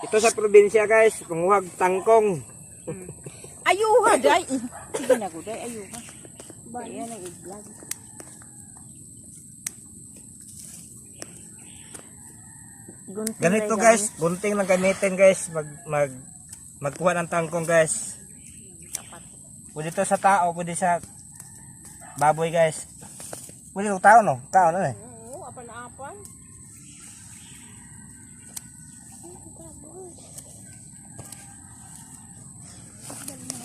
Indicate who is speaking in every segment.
Speaker 1: Ito sa probinsya guys, panguhag tangkong.
Speaker 2: Ayuha, day. Sige na ko, day. Ayuha. Ayan ang i-vlog.
Speaker 1: Ganito guys, gunting lang gamitin guys, magkuha ng tangkong guys. Pwede to sa tao, pwede sa baboy guys. Pwede to tao no? Tao na eh.
Speaker 2: Oo, apan-apan.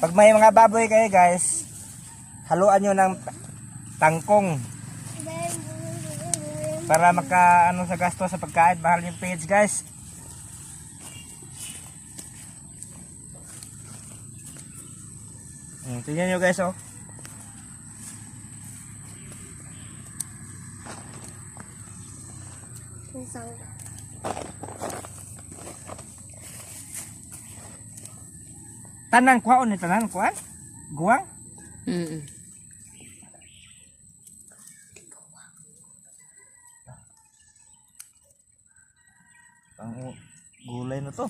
Speaker 1: Pag may mga baboy kayo guys, haluan nyo ng tangkong. Para maka ano sa gasto sa pagkain, mahal yung page guys. Tingnan nyo guys oh. Tanan kuha ni tanan kuan? Guwang? Ang gulay na to.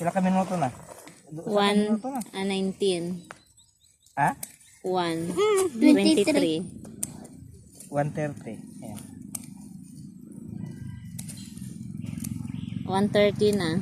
Speaker 1: Pila ka minuto na?
Speaker 3: 1:19.
Speaker 1: Ha?
Speaker 3: 1:23.
Speaker 1: 1:30. Ayan.
Speaker 3: 1:30 na.